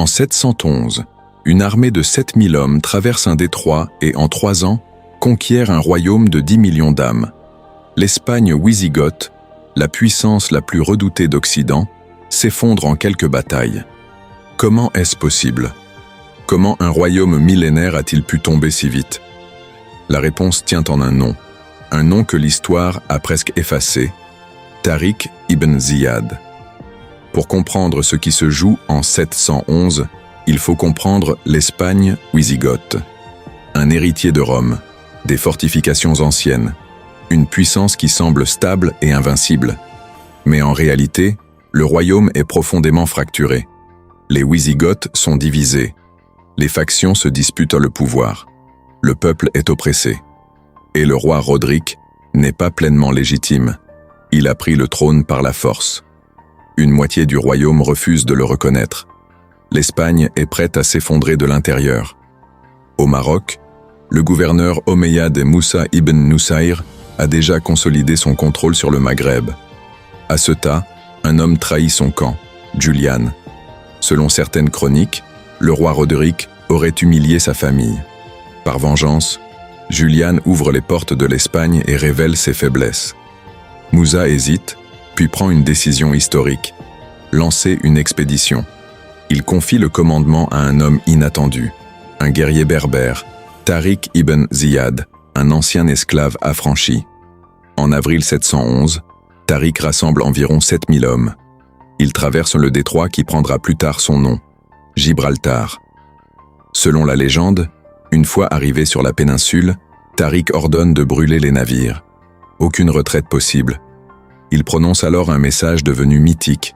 En 711, une armée de 7000 hommes traverse un détroit et, en 3 ans, conquiert un royaume de 10 millions d'âmes. L'Espagne wisigothe, la puissance la plus redoutée d'Occident, s'effondre en quelques batailles. Comment est-ce possible? Comment un royaume millénaire a-t-il pu tomber si vite? La réponse tient en un nom que l'histoire a presque effacé, Tariq ibn Ziyad. Pour comprendre ce qui se joue en 711, il faut comprendre l'Espagne wisigothe. Un héritier de Rome, des fortifications anciennes, une puissance qui semble stable et invincible. Mais en réalité, le royaume est profondément fracturé. Les Wisigothes sont divisés. Les factions se disputent le pouvoir. Le peuple est oppressé. Et le roi Roderick n'est pas pleinement légitime. Il a pris le trône par la force. Une moitié du royaume refuse de le reconnaître. L'Espagne est prête à s'effondrer de l'intérieur. Au Maroc, le gouverneur omeyyade Moussa ibn Nusayr a déjà consolidé son contrôle sur le Maghreb. À Ceuta, un homme trahit son camp, Julian. Selon certaines chroniques, le roi Roderick aurait humilié sa famille. Par vengeance, Julian ouvre les portes de l'Espagne et révèle ses faiblesses. Moussa hésite, puis prend une décision historique, lancer une expédition. Il confie le commandement à un homme inattendu, un guerrier berbère, Tariq ibn Ziyad, un ancien esclave affranchi. En avril 711, Tariq rassemble environ 7000 hommes. Il traverse le détroit qui prendra plus tard son nom, Gibraltar. Selon la légende, une fois arrivé sur la péninsule, Tariq ordonne de brûler les navires. Aucune retraite possible. Il prononce alors un message devenu mythique.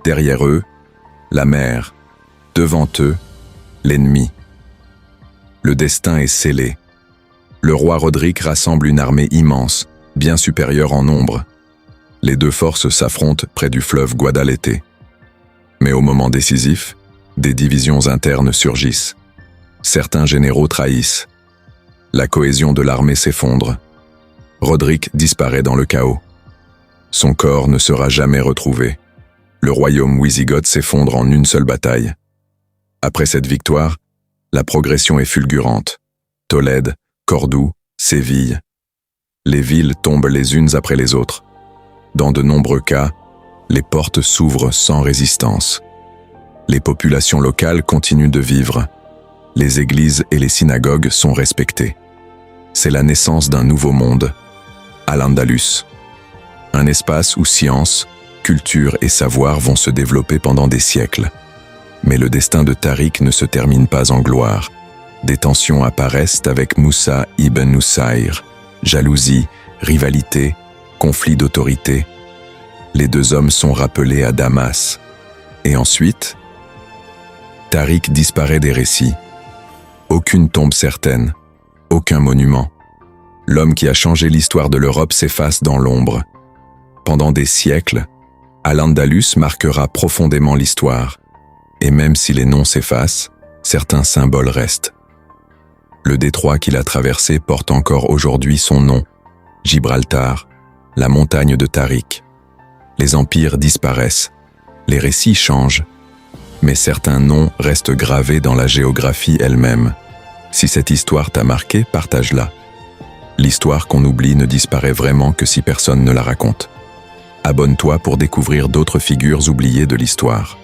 Derrière eux, la mer. Devant eux, l'ennemi. Le destin est scellé. Le roi Roderick rassemble une armée immense, bien supérieure en nombre. Les deux forces s'affrontent près du fleuve Guadalete. Mais au moment décisif, des divisions internes surgissent. Certains généraux trahissent. La cohésion de l'armée s'effondre. Roderick disparaît dans le chaos. Son corps ne sera jamais retrouvé. Le royaume wisigoth s'effondre en une seule bataille. Après cette victoire, la progression est fulgurante. Tolède, Cordoue, Séville. Les villes tombent les unes après les autres. Dans de nombreux cas, les portes s'ouvrent sans résistance. Les populations locales continuent de vivre. Les églises et les synagogues sont respectées. C'est la naissance d'un nouveau monde, Al-Andalus. Un espace où science, culture et savoir vont se développer pendant des siècles. Mais le destin de Tariq ne se termine pas en gloire. Des tensions apparaissent avec Moussa ibn Nusayr. Jalousie, rivalité, conflit d'autorité. Les deux hommes sont rappelés à Damas. Et ensuite, Tariq disparaît des récits. Aucune tombe certaine, aucun monument. L'homme qui a changé l'histoire de l'Europe s'efface dans l'ombre. Pendant des siècles, Al-Andalus marquera profondément l'histoire. Et même si les noms s'effacent, certains symboles restent. Le détroit qu'il a traversé porte encore aujourd'hui son nom, Gibraltar, la montagne de Tariq. Les empires disparaissent, les récits changent, mais certains noms restent gravés dans la géographie elle-même. Si cette histoire t'a marqué, partage-la. L'histoire qu'on oublie ne disparaît vraiment que si personne ne la raconte. Abonne-toi pour découvrir d'autres figures oubliées de l'histoire.